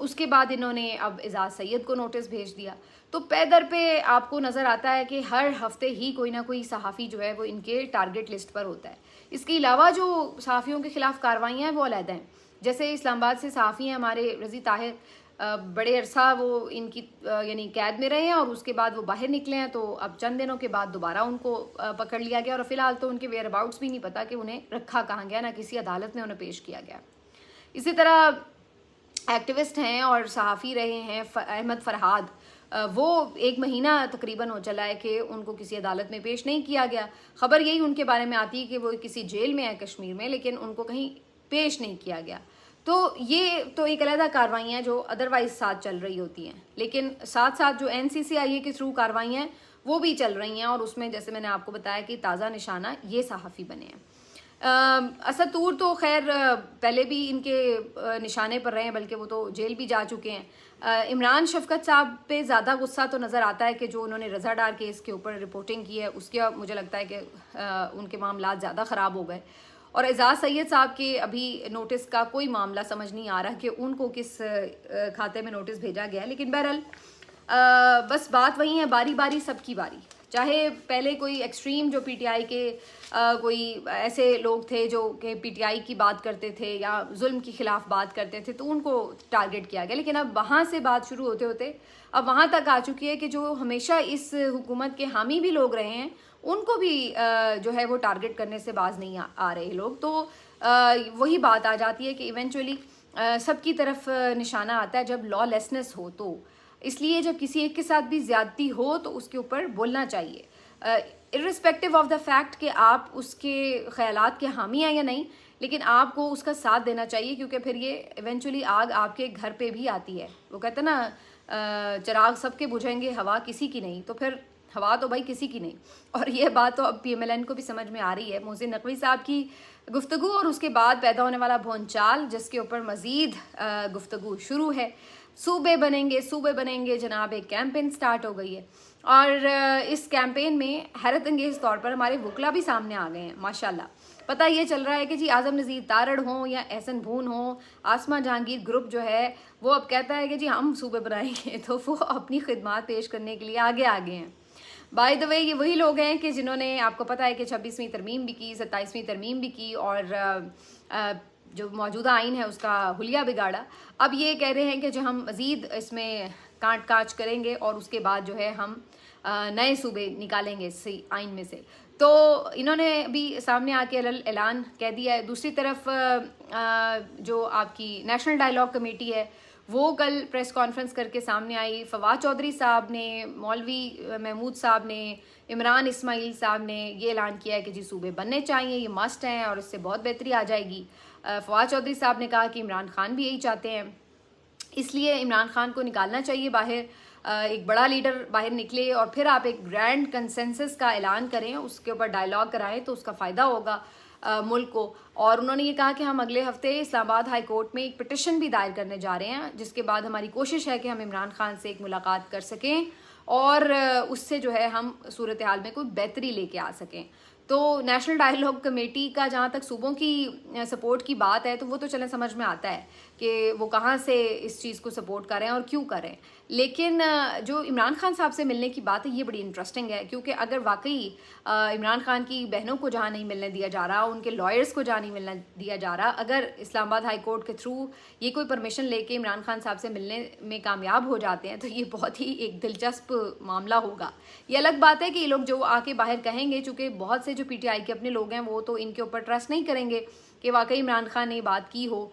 اس کے بعد انہوں نے اب اعزاز سید کو نوٹس بھیج دیا. تو پے در پہ آپ کو نظر آتا ہے کہ ہر ہفتے ہی کوئی نہ کوئی صحافی جو ہے وہ ان کے ٹارگٹ لسٹ پر ہوتا ہے. اس کے علاوہ جو صحافیوں کے خلاف کارروائیاں ہیں وہ علیحدہ ہیں. جیسے اسلام آباد سے صحافی ہیں ہمارے رضی طاہر, بڑے عرصہ وہ ان کی یعنی قید میں رہے ہیں اور اس کے بعد وہ باہر نکلے ہیں, تو اب چند دنوں کے بعد دوبارہ ان کو پکڑ لیا گیا اور فی الحال تو ان کے ویئر اباؤٹس بھی نہیں پتہ کہ انہیں رکھا کہاں گیا, نہ کسی عدالت میں انہیں پیش کیا گیا. اسی طرح ایکٹیوسٹ ہیں اور صحافی رہے ہیں احمد فرحاد, وہ 1 مہینہ تقریباً ہو چلا ہے کہ ان کو کسی عدالت میں پیش نہیں کیا گیا. خبر یہی ان کے بارے میں آتی ہے کہ وہ کسی جیل میں ہے کشمیر میں, لیکن ان کو کہیں پیش نہیں کیا گیا. تو یہ تو ایک علیحدہ کارروائیاں ہیں جو ادروائز ساتھ چل رہی ہوتی ہیں, لیکن ساتھ ساتھ جو NCCIA کے تھرو کارروائیاں ہیں وہ بھی چل رہی ہیں, اور اس میں جیسے میں نے آپ کو بتایا کہ تازہ نشانہ یہ صحافی بنے ہیں. اسد طور تو خیر پہلے بھی ان کے نشانے پر رہے ہیں, بلکہ وہ تو جیل بھی جا چکے ہیں. عمران شفقت صاحب پہ زیادہ غصہ تو نظر آتا ہے کہ جو انہوں نے رضا ڈار کیس کے اوپر رپورٹنگ کی ہے اس کے مجھے لگتا ہے کہ ان کے معاملات زیادہ خراب ہو گئے. اور اعزاز سید صاحب کے ابھی نوٹس کا کوئی معاملہ سمجھ نہیں آ رہا کہ ان کو کس کھاتے میں نوٹس بھیجا گیا ہے. لیکن بہرحال بس بات وہی ہے, باری باری سب کی باری. چاہے پہلے کوئی ایکسٹریم جو PTI کے کوئی ایسے لوگ تھے جو کہ PTI کی بات کرتے تھے یا ظلم کے خلاف بات کرتے تھے تو ان کو ٹارگٹ کیا گیا, لیکن اب وہاں سے بات شروع ہوتے ہوتے اب وہاں تک آ چکی ہے کہ جو ہمیشہ اس حکومت کے حامی بھی لوگ رہے ہیں ان کو بھی جو ہے وہ ٹارگٹ کرنے سے باز نہیں آ رہے لوگ. تو وہی بات آ جاتی ہے کہ ایونچولی سب کی طرف نشانہ آتا ہے جب لا لیسنس ہو. تو اس لیے جب کسی ایک کے ساتھ بھی زیادتی ہو تو اس کے اوپر بولنا چاہیے, ارسپیکٹو آف دا فیکٹ کہ آپ اس کے خیالات کے حامی ہیں یا نہیں, لیکن آپ کو اس کا ساتھ دینا چاہیے, کیونکہ پھر یہ ایونچولی آگ آپ کے گھر پہ بھی آتی ہے. وہ کہتے ہیں نا چراغ سب کے بجھیں گے ہوا کسی کی نہیں, تو پھر ہوا تو بھائی کسی کی نہیں. اور یہ بات تو اب PMLN کو بھی سمجھ میں آ رہی ہے. محسن نقوی صاحب کی گفتگو اور اس کے بعد پیدا ہونے والا بھونچال جس کے اوپر مزید گفتگو شروع ہے. صوبے بنیں گے جناب, ایک کیمپین سٹارٹ ہو گئی ہے, اور اس کیمپین میں حیرت انگیز طور پر ہمارے وکلا بھی سامنے آ گئے ہیں ماشاءاللہ. پتہ یہ چل رہا ہے کہ جی اعظم نذیر تارڑ ہوں یا احسن بھون ہوں, آسمہ جہانگیر گروپ جو ہے وہ اب کہتا ہے کہ جی ہم صوبے بنائیں گے, تو وہ اپنی خدمات پیش کرنے کے لیے آگے ہیں. بائی دا وے یہ وہی لوگ ہیں کہ جنہوں نے آپ کو پتہ ہے کہ 26ویں ترمیم بھی کی, 27ویں ترمیم بھی کی, اور جو موجودہ آئین ہے اس کا حلیہ بگاڑا. اب یہ کہہ رہے ہیں کہ جو ہم مزید اس میں کانٹ کاچ کریں گے اور اس کے بعد جو ہے ہم نئے صوبے نکالیں گے اس آئین میں سے. تو انہوں نے بھی سامنے آ کے اعلان کہہ دیا ہے. دوسری طرف جو آپ کی نیشنل ڈائیلاگ کمیٹی ہے وہ کل پریس کانفرنس کر کے سامنے آئی. فواد چودھری صاحب نے, مولوی محمود صاحب نے, عمران اسماعیل صاحب نے یہ اعلان کیا ہے کہ جی صوبے بننے چاہیے, یہ مسٹ ہیں اور اس سے بہت بہتری آ جائے گی. فواد چودھری صاحب نے کہا کہ عمران خان بھی یہی چاہتے ہیں, اس لیے عمران خان کو نکالنا چاہیے باہر, ایک بڑا لیڈر باہر نکلے اور پھر آپ ایک گرینڈ کنسنسس کا اعلان کریں, اس کے اوپر ڈائیلاگ کرائیں تو اس کا فائدہ ہوگا ملک کو. اور انہوں نے یہ کہا کہ ہم اگلے ہفتے اسلام آباد ہائی کورٹ میں ایک پٹیشن بھی دائر کرنے جا رہے ہیں, جس کے بعد ہماری کوشش ہے کہ ہم عمران خان سے ایک ملاقات کر سکیں اور اس سے جو ہے ہم صورتحال میں کوئی بہتری لے کے آ سکیں. تو نیشنل ڈائیلاگ کمیٹی کا جہاں تک صوبوں کی سپورٹ کی بات ہے تو وہ تو چلیں سمجھ میں آتا ہے کہ وہ کہاں سے اس چیز کو سپورٹ کر رہے ہیں اور کیوں کر رہے ہیں. لیکن جو عمران خان صاحب سے ملنے کی بات ہے یہ بڑی انٹرسٹنگ ہے, کیونکہ اگر واقعی عمران خان کی بہنوں کو جہاں نہیں ملنے دیا جا رہا, ان کے لائرز کو جہاں نہیں ملنے دیا جا رہا, اگر اسلام آباد ہائی کورٹ کے تھرو یہ کوئی پرمیشن لے کے عمران خان صاحب سے ملنے میں کامیاب ہو جاتے ہیں تو یہ بہت ہی ایک دلچسپ معاملہ ہوگا. یہ الگ بات ہے کہ یہ لوگ جو آ کے باہر کہیں گے, چونکہ بہت سے جو PTI کے اپنے لوگ ہیں وہ تو ان کے اوپر ٹرسٹ نہیں کریں گے کہ واقعی عمران خان نے بات کی ہو.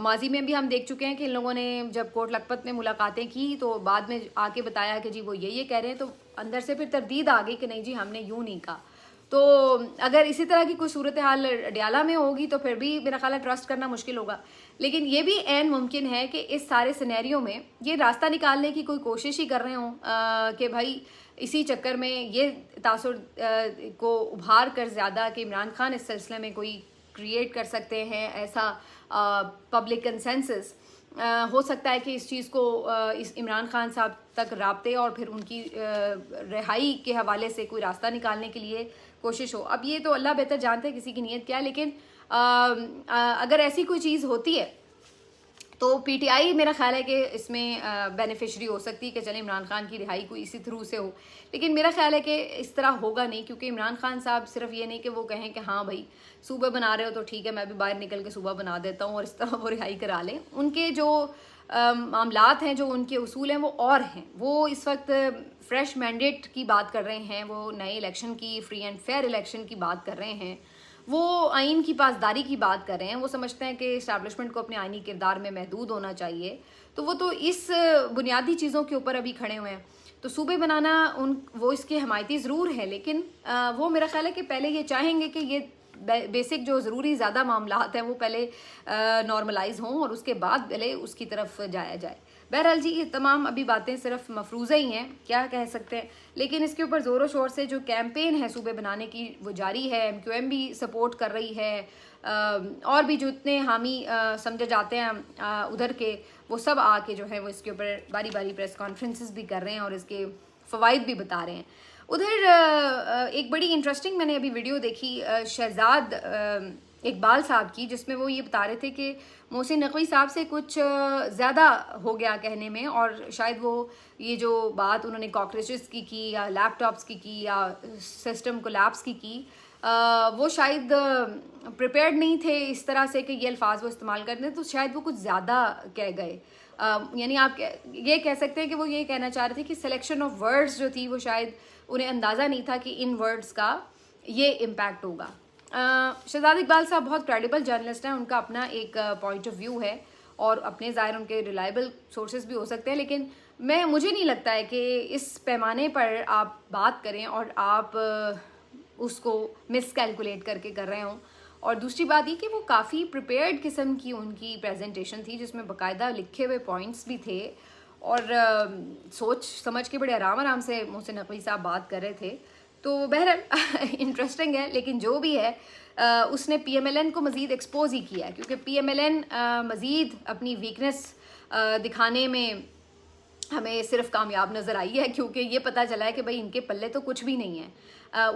ماضی میں بھی ہم دیکھ چکے ہیں کہ ان لوگوں نے جب کوٹ لکھپت میں ملاقاتیں کی تو بعد میں آ کے بتایا کہ جی وہ یہ کہہ رہے ہیں, تو اندر سے پھر تردید آ گئی کہ نہیں جی ہم نے یوں نہیں کہا. تو اگر اسی طرح کی کوئی صورتحال ڈیالہ میں ہوگی تو پھر بھی میرا خیال ہے ٹرسٹ کرنا مشکل ہوگا. لیکن یہ بھی عین ممکن ہے کہ اس سارے سینیریو میں یہ راستہ نکالنے کی کوئی کوشش ہی کر رہے ہوں کہ بھائی اسی چکر میں یہ تاثر کو ابھار کر زیادہ کہ عمران خان اس سلسلے میں کوئی کریٹ کر سکتے ہیں ایسا پبلک کنسنسس. ہو سکتا ہے کہ اس چیز کو اس عمران خان صاحب تک رابطے اور پھر ان کی رہائی کے حوالے سے کوئی راستہ نکالنے کے لیے کوشش ہو. اب یہ تو اللہ بہتر جانتے ہیں کسی کی نیت کیا ہے, لیکن اگر ایسی کوئی چیز ہوتی ہے تو پی ٹی آئی میرا خیال ہے کہ اس میں بینیفیشری ہو سکتی ہے کہ چلیں عمران خان کی رہائی کوئی اسی تھرو سے ہو، لیکن میرا خیال ہے کہ اس طرح ہوگا نہیں، کیونکہ عمران خان صاحب صرف یہ نہیں کہ وہ کہیں کہ ہاں بھائی صوبہ بنا رہے ہو تو ٹھیک ہے میں بھی باہر نکل کے صوبہ بنا دیتا ہوں اور اس طرح وہ رہائی کرا لیں. ان کے جو معاملات ہیں، جو ان کے اصول ہیں وہ اور ہیں. وہ اس وقت فریش مینڈیٹ کی بات کر رہے ہیں، وہ نئے الیکشن کی، فری اینڈ فیئر الیکشن کی بات کر رہے ہیں، وہ آئین کی پاسداری کی بات کر رہے ہیں. وہ سمجھتے ہیں کہ اسٹیبلشمنٹ کو اپنے آئینی کردار میں محدود ہونا چاہیے. تو وہ تو اس بنیادی چیزوں کے اوپر ابھی کھڑے ہوئے ہیں. تو صوبے بنانا وہ اس کے حمایتی ضرور ہے، لیکن وہ میرا خیال ہے کہ پہلے یہ چاہیں گے کہ یہ بیسک جو ضروری زیادہ معاملات ہیں وہ پہلے نارملائز ہوں اور اس کے بعد پہلے اس کی طرف جایا جائے. بہرحال جی یہ تمام ابھی باتیں صرف مفروضہ ہی ہیں، کیا کہہ سکتے ہیں، لیکن اس کے اوپر زور و شور سے جو کیمپین ہے صوبے بنانے کی وہ جاری ہے. ایم کیو ایم بھی سپورٹ کر رہی ہے، اور بھی جو اتنے حامی سمجھے جاتے ہیں ادھر کے، وہ سب آ کے جو ہے وہ اس کے اوپر باری باری پریس کانفرنسز بھی کر رہے ہیں اور اس کے فوائد بھی بتا رہے ہیں. ادھر ایک بڑی انٹرسٹنگ میں نے ابھی ویڈیو دیکھی شہزاد اقبال صاحب کی، جس میں وہ یہ بتا رہے تھے کہ محسن نقوی صاحب سے کچھ زیادہ ہو گیا کہنے میں، اور شاید وہ یہ جو بات انہوں نے کاکروچز کی یا لیپ ٹاپس کی یا سسٹم کولیپس کی وہ شاید پریپیئرڈ نہیں تھے اس طرح سے کہ یہ الفاظ وہ استعمال کرتے ہیں، تو شاید وہ کچھ زیادہ کہہ گئے. یعنی آپ یہ کہہ سکتے ہیں کہ وہ یہ کہنا چاہ رہے تھے کہ سلیکشن آف ورڈز جو تھی وہ شاید انہیں اندازہ نہیں تھا کہ ان ورڈز کا یہ امپیکٹ ہوگا. شہزاد اقبال صاحب بہت کریڈیبل جرنلسٹ ہیں، ان کا اپنا ایک پوائنٹ آف ویو ہے اور اپنے ظاہر ان کے ریلائبل سورسز بھی ہو سکتے ہیں، لیکن مجھے نہیں لگتا ہے کہ اس پیمانے پر آپ بات کریں اور آپ اس کو مس کیلکولیٹ کر کے کر رہے ہوں. اور دوسری بات یہ کہ وہ کافی پریپیئرڈ قسم کی ان کی پریزنٹیشن تھی، جس میں باقاعدہ لکھے ہوئے پوائنٹس بھی تھے اور سوچ سمجھ کے بڑے آرام سے محسن نقوی صاحب بات کر رہے تھے. تو بہرحال انٹرسٹنگ ہے، لیکن جو بھی ہے اس نے پی ایم ایل این کو مزید ایکسپوز ہی کیا ہے، کیونکہ پی ایم ایل این مزید اپنی ویکنس دکھانے میں ہمیں صرف کامیاب نظر آئی ہے، کیونکہ یہ پتہ چلا ہے کہ بھائی ان کے پلے تو کچھ بھی نہیں ہے.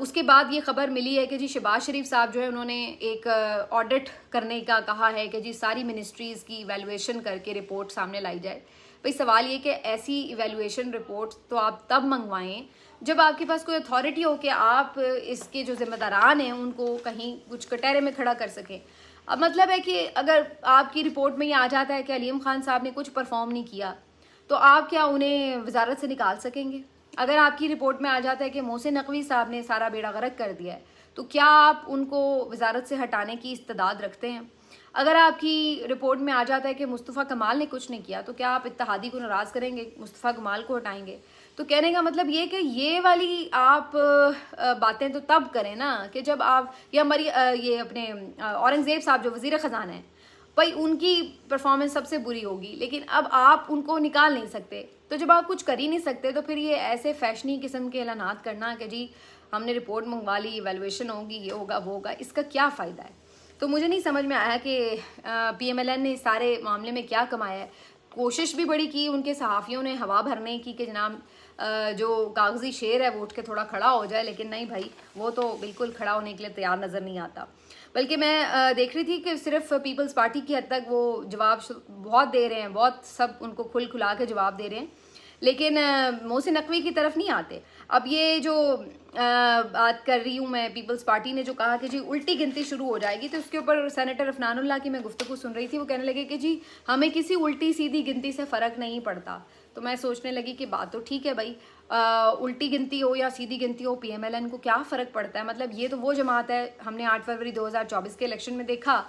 اس کے بعد یہ خبر ملی ہے کہ جی شہباز شریف صاحب جو ہے انہوں نے ایک آڈٹ کرنے کا کہا ہے کہ جی ساری منسٹریز کی ایویلویشن کر کے رپورٹ سامنے لائی جائے. بھائی سوال یہ کہ ایسی ایویلویشن رپورٹ تو آپ تب منگوائیں جب آپ کے پاس کوئی اتھارٹی ہو کہ آپ اس کے جو ذمہ داران ہیں ان کو کہیں کچھ کٹہرے میں کھڑا کر سکیں. اب مطلب ہے کہ اگر آپ کی رپورٹ میں یہ آ جاتا ہے کہ علیم خان صاحب نے کچھ پرفارم نہیں کیا تو آپ کیا انہیں وزارت سے نکال سکیں گے؟ اگر آپ کی رپورٹ میں آ جاتا ہے کہ محسن نقوی صاحب نے سارا بیڑا غرق کر دیا ہے تو کیا آپ ان کو وزارت سے ہٹانے کی استعداد رکھتے ہیں؟ اگر آپ کی رپورٹ میں آ جاتا ہے کہ مصطفیٰ کمال نے کچھ نہیں کیا تو کیا آپ اتحادی کو ناراض کریں گے، مصطفیٰ کمال کو ہٹائیں گے؟ تو کہنے کا مطلب یہ کہ یہ والی آپ باتیں تو تب کریں نا کہ جب آپ یا ہماری یہ اپنے اورنگزیب صاحب جو وزیر خزانہ ہیں، بھائی ان کی پرفارمنس سب سے بری ہوگی، لیکن اب آپ ان کو نکال نہیں سکتے. تو جب آپ کچھ کر ہی نہیں سکتے تو پھر یہ ایسے فیشنی قسم کے اعلانات کرنا کہ جی ہم نے رپورٹ منگوا لی، ایویلویشن ہوگی، یہ ہوگا وہ ہوگا، اس کا کیا فائدہ ہے؟ تو مجھے نہیں سمجھ میں آیا کہ پی ایم ایل این نے سارے معاملے میں کیا کمایا ہے. کوشش بھی بڑی کی ان کے صحافیوں نے ہوا بھرنے کی کہ جناب جو کاغذی شیر ہے وہ اٹھ کے تھوڑا کھڑا ہو جائے، لیکن نہیں بھائی وہ تو بالکل کھڑا ہونے کے لیے تیار نظر نہیں آتا. بلکہ میں دیکھ رہی تھی کہ صرف پیپلز پارٹی کی حد تک وہ جواب بہت دے رہے ہیں، بہت سب ان کو کھلا کے جواب دے رہے ہیں، لیکن محسن نقوی کی طرف نہیں آتے. اب یہ جو بات کر رہی ہوں میں، پیپلز پارٹی نے جو کہا کہ جی الٹی گنتی شروع ہو جائے گی، تو اس کے اوپر سینیٹر عفنان اللہ کی میں گفتگو سن رہی تھی، وہ کہنے لگے کہ جی ہمیں کسی الٹی سیدھی گنتی سے فرق نہیں پڑتا. تو میں سوچنے لگی کہ بات تو ٹھیک ہے بھائی، الٹی گنتی ہو یا سیدھی گنتی ہو پی ایم ایل این کو کیا فرق پڑتا ہے؟ مطلب یہ تو وہ جماعت ہے، ہم نے 8 فروری 2024 کے الیکشن میں دیکھا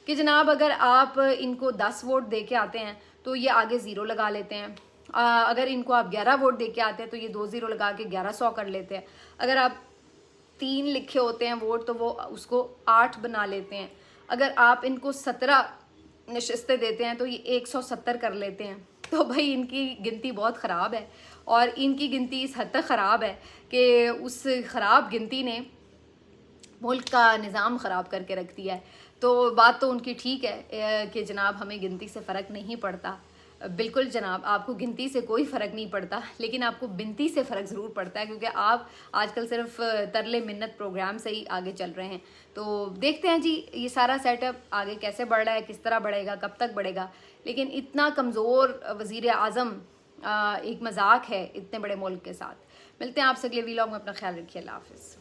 کہ جناب اگر آپ ان کو 10 ووٹ دے کے آتے ہیں تو یہ آگے 0 لگا لیتے ہیں، اگر ان کو آپ 11 ووٹ دے کے آتے ہیں تو یہ 2 0 لگا کے 1100 کر لیتے ہیں، اگر آپ 3 لکھے ہوتے ہیں ووٹ تو وہ اس کو 8 بنا لیتے ہیں، اگر آپ ان کو 17 نشستیں دیتے ہیں تو یہ 170 کر لیتے ہیں. تو بھائی ان کی گنتی بہت خراب ہے، اور ان کی گنتی اس حد تک خراب ہے کہ اس خراب گنتی نے ملک کا نظام خراب کر کے رکھ دیا ہے. تو بات تو ان کی ٹھیک ہے کہ جناب ہمیں گنتی سے فرق نہیں پڑتا، بالکل جناب، آپ کو گنتی سے کوئی فرق نہیں پڑتا، لیکن آپ کو بنتی سے فرق ضرور پڑتا ہے، کیونکہ آپ آج کل صرف ترلے منت پروگرام سے ہی آگے چل رہے ہیں۔ تو دیکھتے ہیں جی یہ سارا سیٹ اپ آگے کیسے بڑھ رہا ہے، کس طرح بڑھے گا، کب تک بڑھے گا، لیکن اتنا کمزور وزیر اعظم ایک مذاق ہے اتنے بڑے ملک کے ساتھ۔ ملتے ہیں آپ سے اگلے ویلاگ میں، اپنا خیال رکھیے، اللہ حافظ۔